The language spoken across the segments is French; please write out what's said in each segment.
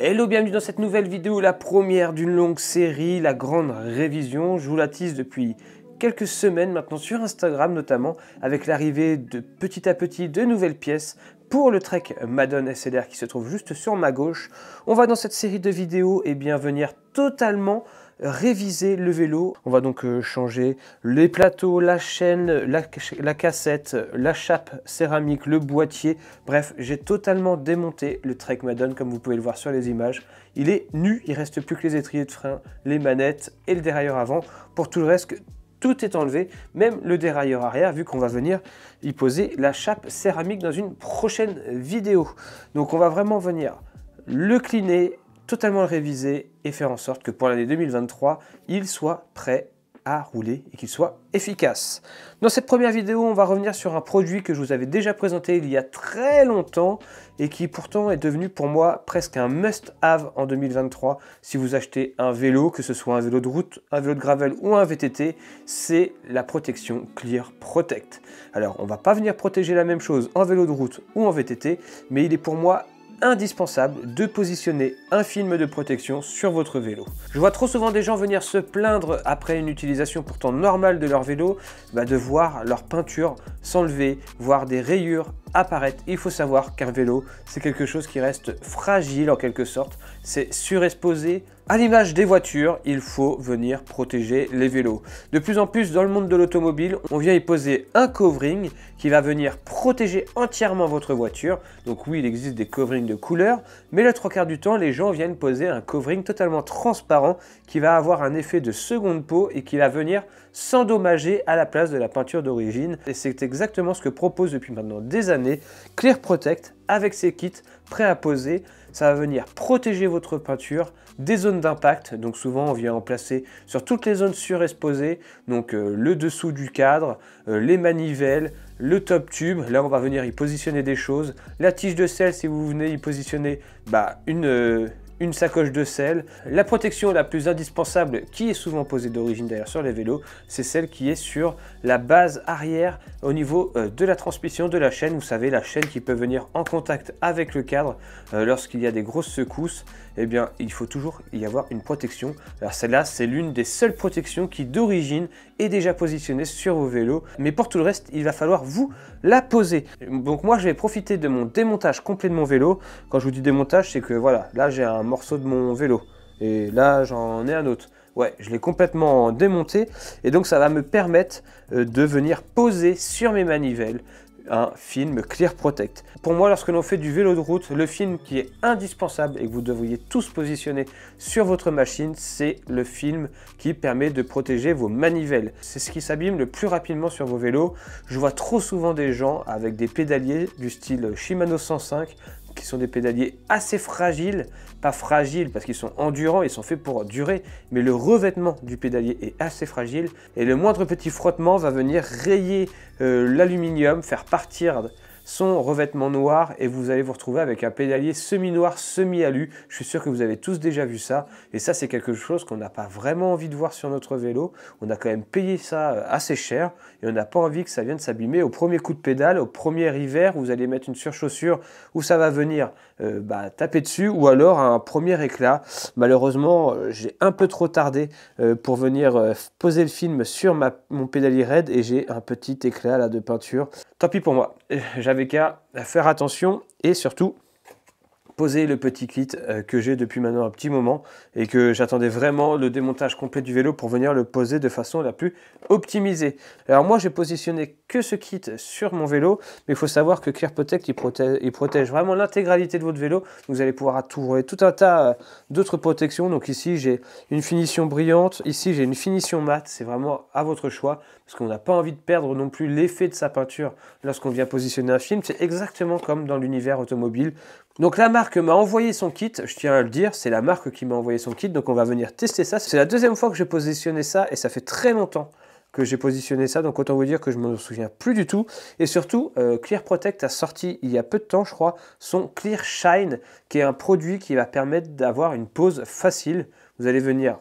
Hello, bienvenue dans cette nouvelle vidéo, la première d'une longue série, la grande révision. Je vous la tease depuis quelques semaines maintenant sur Instagram notamment, avec l'arrivée de petit à petit de nouvelles pièces pour le Trek Madone SLR qui se trouve juste sur ma gauche. On va dans cette série de vidéos venir totalement réviser le vélo. On va donc changer les plateaux, la chaîne, la cassette, la chape céramique, le boîtier. Bref, j'ai totalement démonté le Trek Madone comme vous pouvez le voir sur les images. Il est nu, il reste plus que les étriers de frein, les manettes et le dérailleur avant. Pour tout le reste, tout est enlevé, même le dérailleur arrière, vu qu'on va venir y poser la chape céramique dans une prochaine vidéo. Donc on va vraiment venir le cleaner, totalement le réviser et faire en sorte que pour l'année 2023, il soit prêt à rouler et qu'il soit efficace. Dans cette première vidéo, on va revenir sur un produit que je vous avais déjà présenté il y a très longtemps et qui pourtant est devenu pour moi presque un must-have en 2023. Si vous achetez un vélo, que ce soit un vélo de route, un vélo de gravel ou un VTT, c'est la protection Clear Protect. Alors, on ne va pas venir protéger la même chose en vélo de route ou en VTT, mais il est pour moi indispensable de positionner un film de protection sur votre vélo. Je vois trop souvent des gens venir se plaindre après une utilisation pourtant normale de leur vélo, de voir leur peinture s'enlever, voir des rayures apparaître. Il faut savoir qu'un vélo, c'est quelque chose qui reste fragile en quelque sorte, c'est surexposé. À l'image des voitures, il faut venir protéger les vélos. De plus en plus dans le monde de l'automobile, on vient y poser un covering qui va venir protéger entièrement votre voiture. Donc oui, il existe des coverings de couleur, mais le trois quarts du temps, les gens viennent poser un covering totalement transparent qui va avoir un effet de seconde peau et qui va venir s'endommager à la place de la peinture d'origine. Et c'est exactement ce que propose depuis maintenant des années Clear Protect avec ses kits prêts à poser. Ça va venir protéger votre peinture des zones d'impact. Donc souvent on vient en placer sur toutes les zones surexposées, donc le dessous du cadre, les manivelles, le top tube. Là on va venir y positionner des choses. La tige de selle, si vous venez y positionner une sacoche de selle. La protection la plus indispensable qui est souvent posée d'origine d'ailleurs sur les vélos, c'est celle qui est sur la base arrière au niveau de la transmission de la chaîne. Vous savez, la chaîne qui peut venir en contact avec le cadre lorsqu'il y a des grosses secousses. Eh bien, il faut toujours y avoir une protection. Alors celle-là, c'est l'une des seules protections qui d'origine est déjà positionnée sur vos vélos. Mais pour tout le reste, il va falloir vous la poser. Donc moi, je vais profiter de mon démontage complet de mon vélo. Quand je vous dis démontage, c'est que voilà, là j'ai un morceau de mon vélo. Et là, j'en ai un autre. Ouais, je l'ai complètement démonté. Et donc, ça va me permettre de venir poser sur mes manivelles un film Clear Protect. Pour moi, lorsque l'on fait du vélo de route, le film qui est indispensable et que vous devriez tous positionner sur votre machine, c'est le film qui permet de protéger vos manivelles. C'est ce qui s'abîme le plus rapidement sur vos vélos. Je vois trop souvent des gens avec des pédaliers du style Shimano 105 qui sont des pédaliers assez fragiles, pas fragiles parce qu'ils sont endurants, ils sont faits pour durer, mais le revêtement du pédalier est assez fragile et le moindre petit frottement va venir rayer l'aluminium, faire partir son revêtement noir et vous allez vous retrouver avec un pédalier semi-noir, semi-alu. Je suis sûr que vous avez tous déjà vu ça et ça c'est quelque chose qu'on n'a pas vraiment envie de voir sur notre vélo. On a quand même payé ça assez cher et on n'a pas envie que ça vienne s'abîmer au premier coup de pédale, au premier hiver où vous allez mettre une surchaussure où ça va venir taper dessus ou alors un premier éclat. Malheureusement, j'ai un peu trop tardé pour venir poser le film sur mon pédalier raide et j'ai un petit éclat là de peinture. Tant pis pour moi, j'avais qu'à faire attention et surtout poser le petit kit que j'ai depuis maintenant un petit moment et que j'attendais vraiment le démontage complet du vélo pour venir le poser de façon la plus optimisée. Alors moi j'ai positionné que ce kit sur mon vélo, mais il faut savoir que Clear Protect il protège vraiment l'intégralité de votre vélo. Vous allez pouvoir trouver tout un tas d'autres protections. Donc ici j'ai une finition brillante, ici j'ai une finition mate, c'est vraiment à votre choix parce qu'on n'a pas envie de perdre non plus l'effet de sa peinture lorsqu'on vient positionner un film. C'est exactement comme dans l'univers automobile. Donc la marque m'a envoyé son kit, je tiens à le dire, c'est la marque qui m'a envoyé son kit, donc on va venir tester ça. C'est la deuxième fois que j'ai positionné ça et ça fait très longtemps que j'ai positionné ça, donc autant vous dire que je ne me souviens plus du tout. Et surtout, Clear Protect a sorti il y a peu de temps, je crois, son Clear Shine, qui est un produit qui va permettre d'avoir une pose facile. Vous allez venir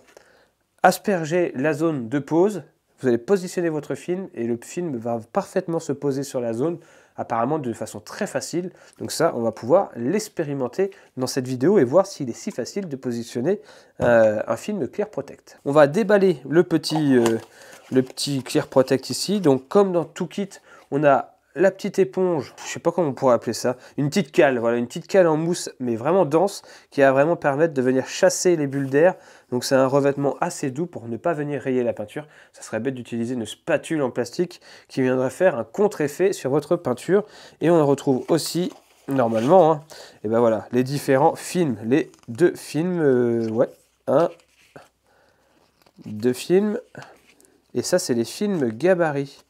asperger la zone de pose, vous allez positionner votre film et le film va parfaitement se poser sur la zone apparemment de façon très facile. Donc ça, on va pouvoir l'expérimenter dans cette vidéo et voir s'il est si facile de positionner un film Clear Protect. On va déballer le petit Clear Protect ici. Donc comme dans tout kit, on a la petite éponge, je ne sais pas comment on pourrait appeler ça, une petite cale, voilà, une petite cale en mousse, mais vraiment dense, qui va vraiment permettre de venir chasser les bulles d'air. Donc c'est un revêtement assez doux pour ne pas venir rayer la peinture. Ça serait bête d'utiliser une spatule en plastique qui viendrait faire un contre-effet sur votre peinture. Et on retrouve aussi, normalement, hein, et ben voilà, les différents films, les deux films, ouais, un, deux films, et ça c'est les films gabarit.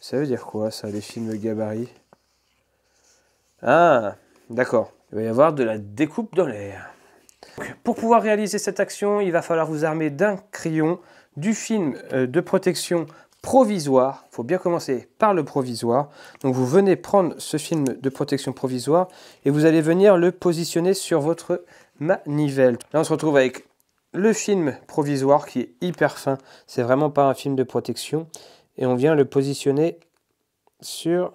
Ça veut dire quoi, ça, les films gabarit? Ah, d'accord. Il va y avoir de la découpe dans l'air. Pour pouvoir réaliser cette action, il va falloir vous armer d'un crayon, du film de protection provisoire. Il faut bien commencer par le provisoire. Donc vous venez prendre ce film de protection provisoire et vous allez venir le positionner sur votre manivelle. Là, on se retrouve avec le film provisoire qui est hyper fin. C'est vraiment pas un film de protection. Et on vient le positionner sur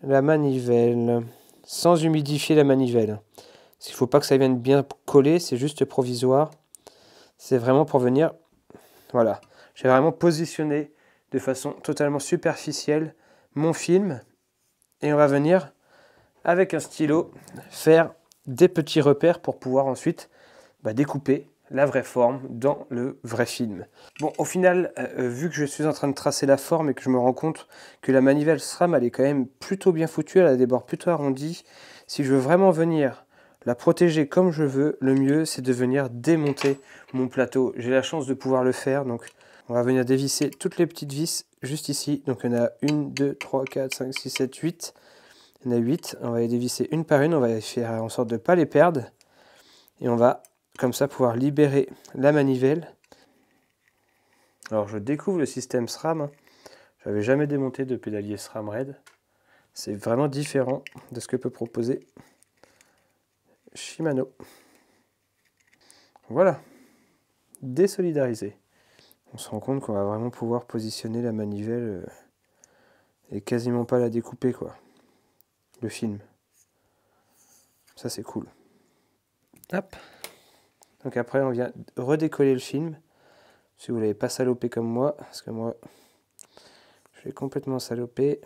la manivelle, sans humidifier la manivelle. Il ne faut pas que ça vienne bien coller, c'est juste provisoire. C'est vraiment pour venir, voilà. J'ai vraiment positionné de façon totalement superficielle mon film. Et on va venir, avec un stylo, faire des petits repères pour pouvoir ensuite découper la vraie forme dans le vrai film. Bon, au final, vu que je suis en train de tracer la forme et que je me rends compte que la manivelle SRAM, elle est quand même plutôt bien foutue, elle a des bords plutôt arrondis. Si je veux vraiment venir la protéger comme je veux, le mieux, c'est de venir démonter mon plateau. J'ai la chance de pouvoir le faire, donc on va venir dévisser toutes les petites vis juste ici. Donc il y en a 1, 2, 3, 4, 5, 6, 7, 8. Il y en a 8. On va les dévisser une par une, on va faire en sorte de ne pas les perdre. Et on va comme ça pouvoir libérer la manivelle. Alors je découvre le système SRAM. Je n'avais jamais démonté de pédalier SRAM RAID. C'est vraiment différent de ce que peut proposer Shimano. Voilà, désolidarisé. On se rend compte qu'on va vraiment pouvoir positionner la manivelle et quasiment pas la découper, quoi. Le film. Ça c'est cool. Hop. Donc après on vient redécoller le film. Si vous ne l'avez pas salopé comme moi, parce que moi je l'ai complètement salopé.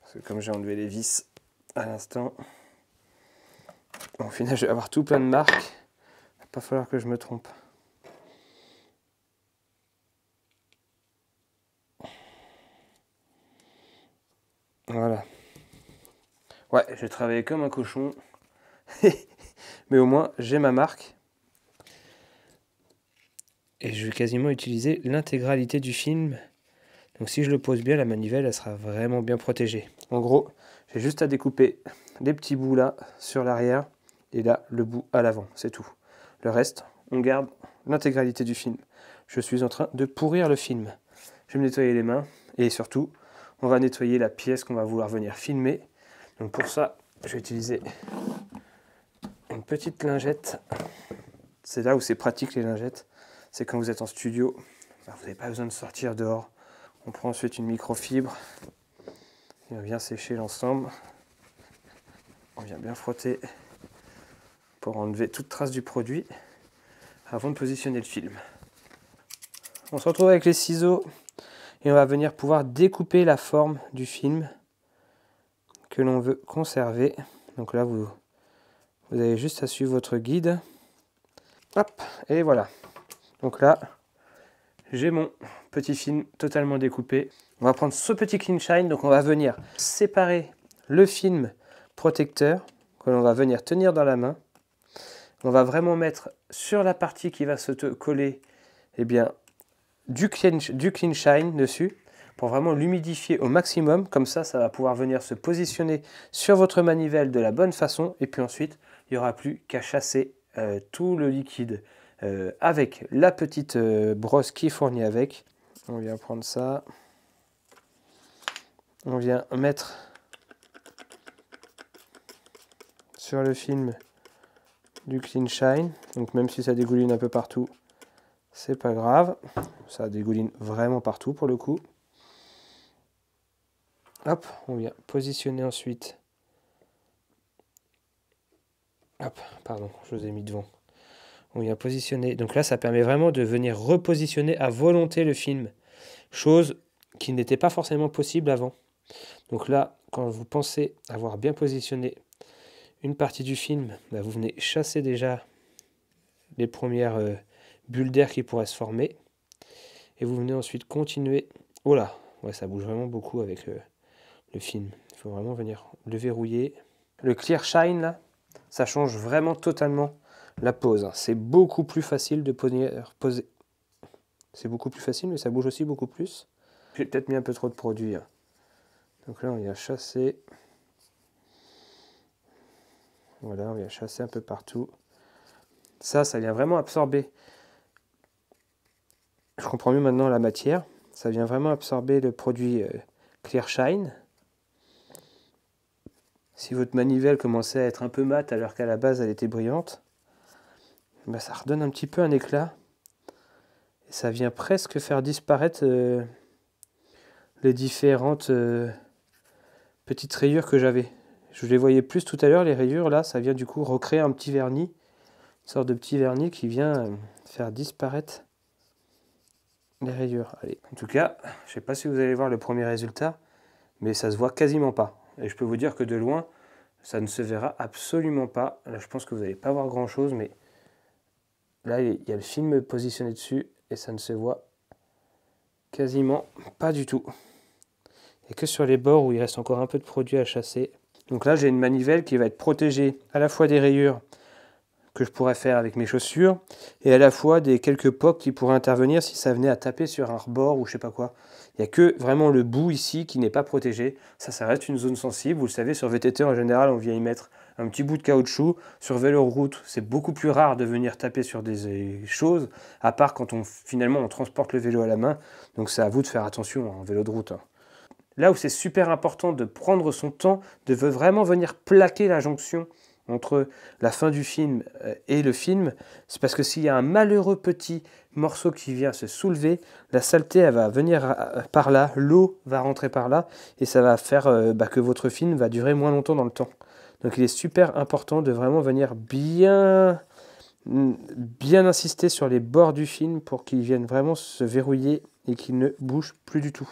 Parce que comme j'ai enlevé les vis à l'instant, au final je vais avoir tout plein de marques. Il va pas falloir que je me trompe. Voilà. Ouais, j'ai travaillé comme un cochon. Mais au moins j'ai ma marque. Et je vais quasiment utiliser l'intégralité du film. Donc si je le pose bien, la manivelle, elle sera vraiment bien protégée. En gros, j'ai juste à découper les petits bouts là sur l'arrière et là le bout à l'avant, c'est tout. Le reste, on garde l'intégralité du film. Je suis en train de pourrir le film. Je vais me nettoyer les mains et surtout, on va nettoyer la pièce qu'on va vouloir venir filmer. Donc pour ça, je vais utiliser une petite lingette. C'est là où c'est pratique les lingettes. C'est quand vous êtes en studio, vous n'avez pas besoin de sortir dehors. On prend ensuite une microfibre et on vient sécher l'ensemble. On vient bien frotter pour enlever toute trace du produit avant de positionner le film. On se retrouve avec les ciseaux et on va venir pouvoir découper la forme du film que l'on veut conserver. Donc là, vous avez juste à suivre votre guide. Hop, et voilà. Donc là, j'ai mon petit film totalement découpé. On va prendre ce petit clean shine, donc on va venir séparer le film protecteur que l'on va venir tenir dans la main. On va vraiment mettre sur la partie qui va se coller du clean shine dessus pour vraiment l'humidifier au maximum. Comme ça, ça va pouvoir venir se positionner sur votre manivelle de la bonne façon. Et puis ensuite, il n'y aura plus qu'à chasser tout le liquide avec la petite brosse qui est fournie avec. On vient prendre ça. On vient mettre sur le film du clean shine. Donc même si ça dégouline un peu partout, c'est pas grave. Ça dégouline vraiment partout pour le coup. Hop, on vient positionner ensuite. Hop, pardon, je vous ai mis devant. On vient positionner. Donc là, ça permet vraiment de venir repositionner à volonté le film. Chose qui n'était pas forcément possible avant. Donc là, quand vous pensez avoir bien positionné une partie du film, bah vous venez chasser déjà les premières bulles d'air qui pourraient se former. Et vous venez ensuite continuer. Oh là, ouais, ça bouge vraiment beaucoup avec le film. Il faut vraiment venir le verrouiller. Le Clear Shine, là, ça change vraiment totalement la pose. C'est beaucoup plus facile de poser. C'est beaucoup plus facile, mais ça bouge aussi beaucoup plus. J'ai peut-être mis un peu trop de produit. Donc là, on vient chasser. Voilà, on vient chasser un peu partout. Ça vient vraiment absorber. Je comprends mieux maintenant la matière. Ça vient vraiment absorber le produit Clear Shine. Si votre manivelle commençait à être un peu mate alors qu'à la base elle était brillante, bah ça redonne un petit peu un éclat. Et ça vient presque faire disparaître les différentes petites rayures que j'avais. Je les voyais plus tout à l'heure, les rayures. Là, ça vient du coup recréer un petit vernis. Une sorte de petit vernis qui vient faire disparaître les rayures. Allez. En tout cas, je ne sais pas si vous allez voir le premier résultat, mais ça se voit quasiment pas. Et je peux vous dire que de loin, ça ne se verra absolument pas. Là, je pense que vous n'allez pas voir grand-chose, mais là, il y a le film positionné dessus et ça ne se voit quasiment pas du tout. Et que sur les bords où il reste encore un peu de produit à chasser. Donc là, j'ai une manivelle qui va être protégée à la fois des rayures que je pourrais faire avec mes chaussures et à la fois des quelques pocs qui pourraient intervenir si ça venait à taper sur un rebord ou je sais pas quoi. Il n'y a que vraiment le bout ici qui n'est pas protégé. Ça reste une zone sensible. Vous le savez, sur VTT en général, on vient y mettre un petit bout de caoutchouc. Sur vélo route, c'est beaucoup plus rare de venir taper sur des choses, à part quand finalement on transporte le vélo à la main. Donc c'est à vous de faire attention en vélo de route. Là où c'est super important de prendre son temps, de vraiment venir plaquer la jonction entre la fin du film et le film, c'est parce que s'il y a un malheureux petit morceau qui vient se soulever, la saleté elle va venir par là, l'eau va rentrer par là, et ça va faire que votre film va durer moins longtemps dans le temps. Donc il est super important de vraiment venir bien insister sur les bords du film pour qu'ils viennent vraiment se verrouiller et qu'ils ne bougent plus du tout.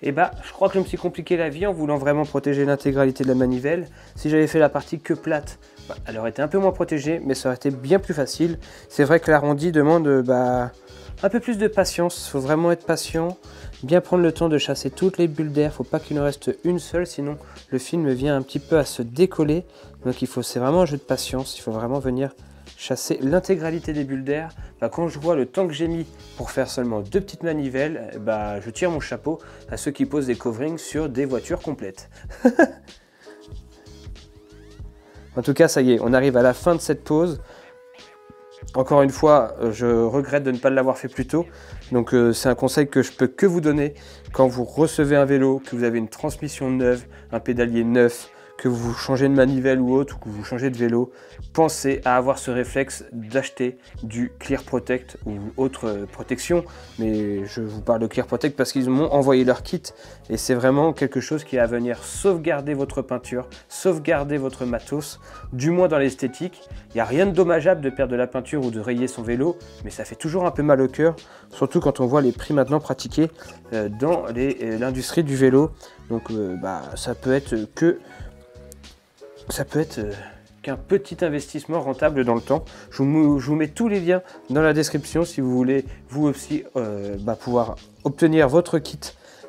Et bah, je crois que je me suis compliqué la vie en voulant vraiment protéger l'intégralité de la manivelle. Si j'avais fait la partie que plate, bah, elle aurait été un peu moins protégée, mais ça aurait été bien plus facile. C'est vrai que l'arrondi demande un peu plus de patience. Il faut vraiment être patient, bien prendre le temps de chasser toutes les bulles d'air. Il ne faut pas qu'il ne reste une seule, sinon le film vient un petit peu à se décoller. Donc c'est vraiment un jeu de patience. Il faut vraiment venir chasser l'intégralité des bulles d'air. Quand je vois le temps que j'ai mis pour faire seulement 2 petites manivelles, je tire mon chapeau à ceux qui posent des coverings sur des voitures complètes. En tout cas, ça y est, on arrive à la fin de cette pause. Encore une fois, je regrette de ne pas l'avoir fait plus tôt. Donc c'est un conseil que je peux que vous donner quand vous recevez un vélo, que vous avez une transmission neuve, un pédalier neuf, que vous changez de manivelle ou autre, ou que vous changez de vélo, pensez à avoir ce réflexe d'acheter du Clear Protect ou autre protection. Mais je vous parle de Clear Protect parce qu'ils m'ont envoyé leur kit et c'est vraiment quelque chose qui va venir sauvegarder votre peinture, sauvegarder votre matos, du moins dans l'esthétique. Il n'y a rien de dommageable de perdre de la peinture ou de rayer son vélo, mais ça fait toujours un peu mal au cœur, surtout quand on voit les prix maintenant pratiqués dans l'industrie du vélo. Donc ça peut être qu'un petit investissement rentable dans le temps. Je vous mets tous les liens dans la description si vous voulez vous aussi pouvoir obtenir votre kit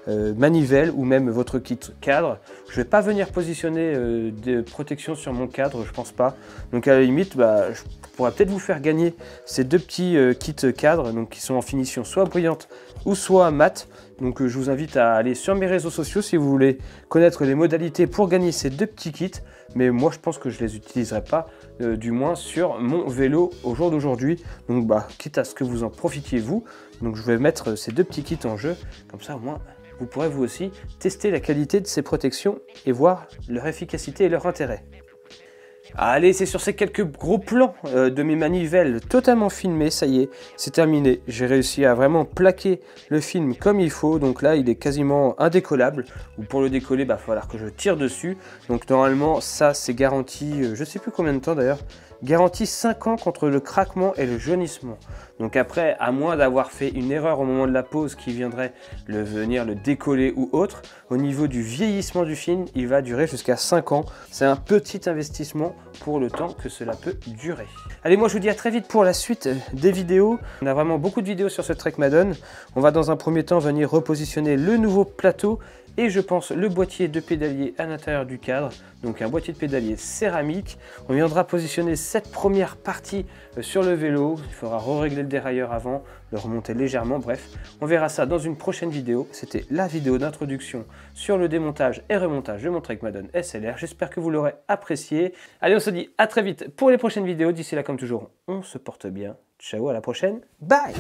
manivelle ou même votre kit cadre. Je ne vais pas venir positionner des protections sur mon cadre, je pense pas. Donc à la limite, je pourrais peut-être vous faire gagner ces 2 petits kits cadres donc, qui sont en finition soit brillante ou soit mat. Donc je vous invite à aller sur mes réseaux sociaux si vous voulez connaître les modalités pour gagner ces 2 petits kits. Mais moi je pense que je ne les utiliserai pas, du moins sur mon vélo au jour d'aujourd'hui. Donc quitte à ce que vous en profitiez vous, donc je vais mettre ces 2 petits kits en jeu. Comme ça au moins vous pourrez vous aussi tester la qualité de ces protections et voir leur efficacité et leur intérêt. Allez, c'est sur ces quelques gros plans de mes manivelles totalement filmés, ça y est, c'est terminé. J'ai réussi à vraiment plaquer le film comme il faut, donc là il est quasiment indécollable. Ou pour le décoller, il va falloir que je tire dessus. Donc normalement ça c'est garanti, je sais plus combien de temps d'ailleurs, garantie 5 ans contre le craquement et le jaunissement. Donc après, à moins d'avoir fait une erreur au moment de la pose qui viendrait venir le décoller ou autre, au niveau du vieillissement du film, il va durer jusqu'à 5 ans. C'est un petit investissement pour le temps que cela peut durer. Allez, moi je vous dis à très vite pour la suite des vidéos. On a vraiment beaucoup de vidéos sur ce Trek Madone. On va dans un premier temps venir repositionner le nouveau plateau et je pense le boîtier de pédalier à l'intérieur du cadre, donc un boîtier de pédalier céramique. On viendra positionner cette première partie sur le vélo, il faudra régler le dérailleur avant, le remonter légèrement, bref, on verra ça dans une prochaine vidéo. C'était la vidéo d'introduction sur le démontage et remontage de mon Trek Madone SLR, j'espère que vous l'aurez apprécié. Allez, on se dit à très vite pour les prochaines vidéos, d'ici là comme toujours, on se porte bien, ciao, à la prochaine, bye.